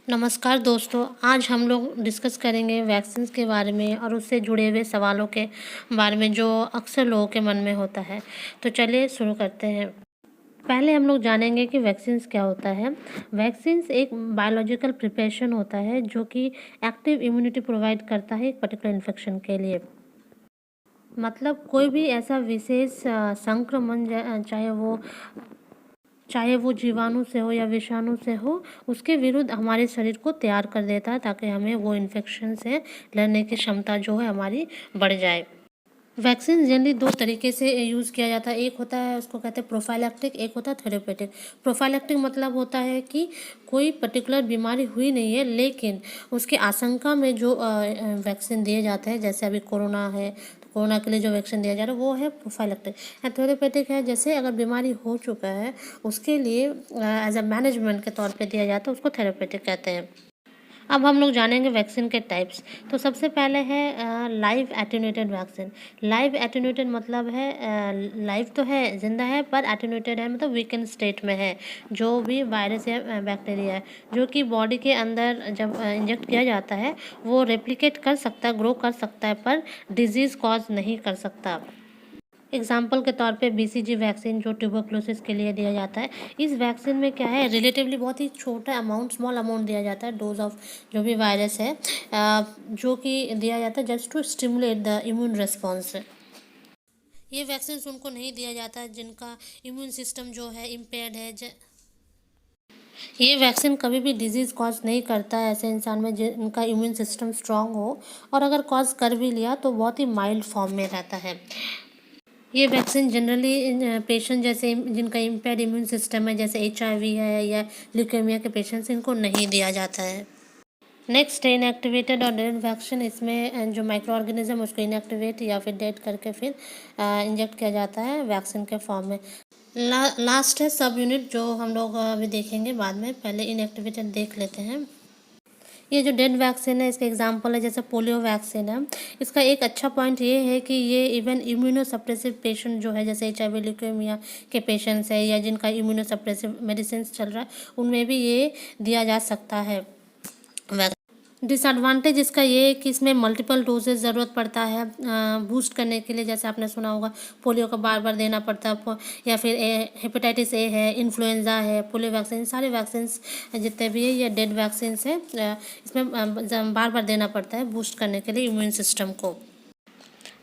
नमस्कार दोस्तों, आज हम लोग डिस्कस करेंगे वैक्सीन्स के बारे में और उससे जुड़े हुए सवालों के बारे में जो अक्सर लोगों के मन में होता है। तो चलिए शुरू करते हैं। पहले हम लोग जानेंगे कि वैक्सीन्स क्या होता है। वैक्सीन्स एक बायोलॉजिकल प्रिपरेशन होता है जो कि एक्टिव इम्यूनिटी प्रोवाइड करता है एक पर्टिकुलर इन्फेक्शन के लिए। मतलब कोई भी ऐसा विशेष संक्रमण चाहे वो जीवाणु से हो या विषाणु से हो, उसके विरुद्ध हमारे शरीर को तैयार कर देता है ताकि हमें वो इन्फेक्शन से लड़ने की क्षमता जो है हमारी बढ़ जाए। वैक्सीन जनरली दो तरीके से यूज़ किया जाता है। एक होता है, उसको कहते हैं प्रोफाइलैक्टिक, एक होता है थेरेपेटिक। प्रोफाइलैक्टिक मतलब होता है कि कोई पर्टिकुलर बीमारी हुई नहीं है, लेकिन उसकी आशंका में जो वैक्सीन दिए जाते हैं, जैसे अभी कोरोना है तो कोरोना के लिए जो वैक्सीन दिया जा रहा है वो है प्रोफाइलैक्टिक। या थेरेपेटिक है, जैसे अगर बीमारी हो चुका है उसके लिए एज अ मैनेजमेंट के तौर पे दिया जाता है, उसको थेरेपेटिक कहते हैं। अब हम लोग जानेंगे वैक्सीन के टाइप्स। तो सबसे पहले है live attenuated vaccine. Live attenuated मतलब है लाइव तो है, जिंदा है, पर एटेन्यूएटेड है मतलब वीकेंड स्टेट में है। जो भी वायरस या बैक्टीरिया है जो कि बॉडी के अंदर जब इंजेक्ट किया जाता है वो रेप्लिकेट कर सकता है, ग्रो कर सकता है, पर डिजीज़ कॉज नहीं कर सकता। एग्जाम्पल के तौर पे बीसीजी वैक्सीन जो ट्यूबरक्लोसिस के लिए दिया जाता है। इस वैक्सीन में क्या है, रिलेटिवली बहुत ही छोटा अमाउंट, स्मॉल अमाउंट दिया जाता है, डोज ऑफ जो भी वायरस है जो कि दिया जाता है just to stimulate the immune response. ये वैक्सीन उनको नहीं दिया जाता है जिनका इम्यून सिस्टम जो है इम्पेयर्ड है। ये वैक्सीन कभी भी डिजीज़ कॉज नहीं करता है ऐसे इंसान में जिनका इम्यून सिस्टम स्ट्रांग हो, और अगर कॉज कर भी लिया तो बहुत ही माइल्ड फॉर्म में रहता है। ये वैक्सीन जनरली पेशेंट जैसे जिनका इम्पेयर्ड इम्यून सिस्टम है, जैसे एचआईवी है या ल्यूकेमिया के पेशेंट्स, इनको नहीं दिया जाता है। नेक्स्ट है इनएक्टिवेटेड और डेड वैक्सीन। इसमें जो माइक्रो ऑर्गेनिज्म उसको इनएक्टिवेट या फिर डेड करके फिर इंजेक्ट किया जाता है वैक्सीन के फॉर्म में। लास्ट है सब यूनिट, जो हम लोग अभी देखेंगे बाद में, पहले इनएक्टिवेटेड देख लेते हैं। ये जो डेड वैक्सीन है इसका एग्जांपल है जैसे पोलियो वैक्सीन है। इसका एक अच्छा पॉइंट ये है कि ये इवन इम्यूनो सप्रेसिव पेशेंट जो है, जैसे एचआईवी ल्यूकेमिया के पेशेंट्स है या जिनका इम्यूनो सप्रेसिव मेडिसिन चल रहा है, उनमें भी ये दिया जा सकता है। डिसएडवांटेज इसका ये है कि इसमें मल्टीपल डोजेज ज़रूरत पड़ता है बूस्ट करने के लिए। जैसे आपने सुना होगा पोलियो का बार बार देना पड़ता है, या फिर हेपेटाइटिस ए है, इन्फ्लुएंजा है, पोलियो वैक्सीन, सारे वैक्सीन्स जितने भी है ये डेड वैक्सीन है। इसमें बार बार देना पड़ता है बूस्ट करने के लिए इम्यून सिस्टम को।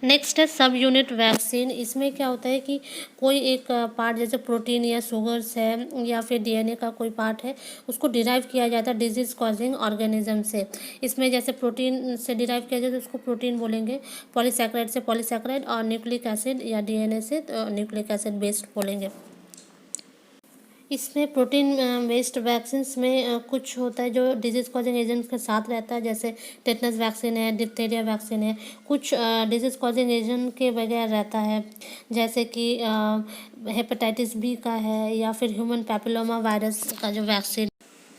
नेक्स्ट है सब यूनिट वैक्सीन। इसमें क्या होता है कि कोई एक पार्ट, जैसे प्रोटीन या शुगर्स है या फिर डीएनए का कोई पार्ट है, उसको डिराइव किया जाता है डिजीज़ कॉजिंग ऑर्गेनिज्म से। इसमें जैसे प्रोटीन से डिराइव किया जाता है तो उसको प्रोटीन बोलेंगे, पॉलीसैकेराइड से पॉलीसैकेराइड, और न्यूक्लिक एसिड या डीएनए से तो न्यूक्लिक एसिड बेस्ड बोलेंगे। इसमें प्रोटीन बेस्ड वैक्सीन्स में कुछ होता है जो डिजीज़ कॉजिंग एजेंट के साथ रहता है, जैसे टेटनस वैक्सीन है, डिप्थीरिया वैक्सीन है। कुछ डिजीज़ कॉजिंग एजेंट के बगैर रहता है, जैसे कि हेपेटाइटिस बी का है या फिर ह्यूमन पैपिलोमा वायरस का जो वैक्सीन।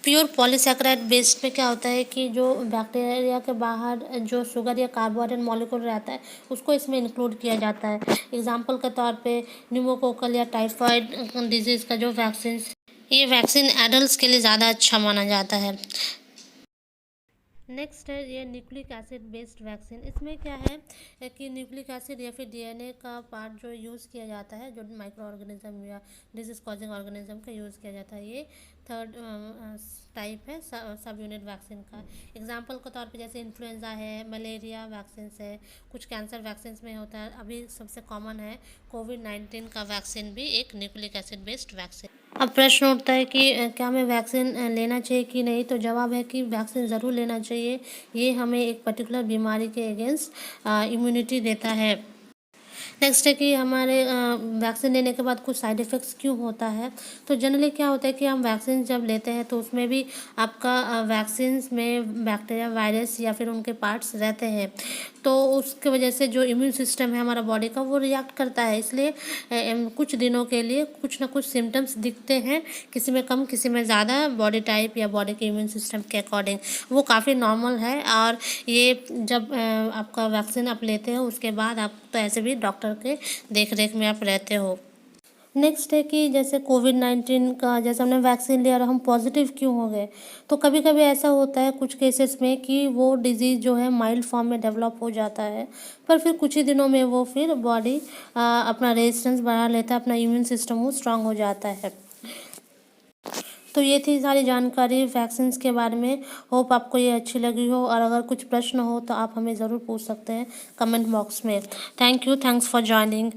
प्योर पॉलीसैकेराइड बेस्ड पे क्या होता है कि जो बैक्टीरिया के बाहर जो शुगर या कार्बोहाइड्रेट मॉलिक्यूल रहता है उसको इसमें इंक्लूड किया जाता है। एग्जाम्पल के तौर पे न्यूमोकोकल या टाइफाइड डिजीज़ का जो वैक्सीन, ये वैक्सीन एडल्ट्स के लिए ज़्यादा अच्छा माना जाता है। नेक्स्ट है ये न्यूक्लिक एसिड बेस्ड वैक्सीन। इसमें क्या है कि न्यूक्लिक एसिड या फिर डीएनए का पार्ट जो यूज़ किया जाता है, जो माइक्रो ऑर्गेनिज्म या डिजीज कॉजिंग ऑर्गेनिज्म का यूज़ किया जाता है, ये थर्ड टाइप है सब यूनिट वैक्सीन का। एग्जांपल के तौर पे जैसे इन्फ्लुएंजा है, मलेरिया वैक्सीन है, कुछ कैंसर वैक्सीन में होता है। अभी सबसे कॉमन है कोविड-19 का वैक्सीन भी एक न्यूक्लिक एसिड बेस्ड वैक्सीन। अब प्रश्न उठता है कि क्या हमें वैक्सीन लेना चाहिए कि नहीं। तो जवाब है कि वैक्सीन ज़रूर लेना चाहिए। ये हमें एक पर्टिकुलर बीमारी के अगेंस्ट इम्यूनिटी देता है। नेक्स्ट है कि हमारे वैक्सीन लेने के बाद कुछ साइड इफ़ेक्ट्स क्यों होता है। तो जनरली क्या होता है कि हम वैक्सीन जब लेते हैं तो उसमें भी आपका वैक्सीन में बैक्टीरिया, वायरस या फिर उनके पार्ट्स रहते हैं, तो उसके वजह से जो इम्यून सिस्टम है हमारा बॉडी का वो रिएक्ट करता है। इसलिए कुछ दिनों के लिए कुछ ना कुछ सिम्टम्स दिखते हैं, किसी में कम किसी में ज़्यादा, बॉडी टाइप या बॉडी के इम्यून सिस्टम के अकॉर्डिंग वो काफ़ी नॉर्मल है। और ये जब आपका वैक्सीन आप लेते हो उसके बाद आप तो ऐसे भी डॉक्टर के देख रेख में आप रहते हो। नेक्स्ट है कि जैसे कोविड-19 का जैसे हमने वैक्सीन लिया और हम पॉजिटिव क्यों हो गए? तो कभी-कभी ऐसा होता है कुछ केसेस में कि वो डिज़ीज़ जो है माइल्ड फॉर्म में डेवलप हो जाता है, पर फिर कुछ ही दिनों में वो फिर बॉडी अपना रेजिस्टेंस बढ़ा लेता है, अपना इम्यून सिस्टम वो स्ट्रॉन्ग हो जाता है। तो ये थी सारी जानकारी वैक्सीन्स के बारे में। होप आपको ये अच्छी लगी हो, और अगर कुछ प्रश्न हो तो आप हमें ज़रूर पूछ सकते हैं कमेंट बॉक्स में। Thank you, thanks for joining.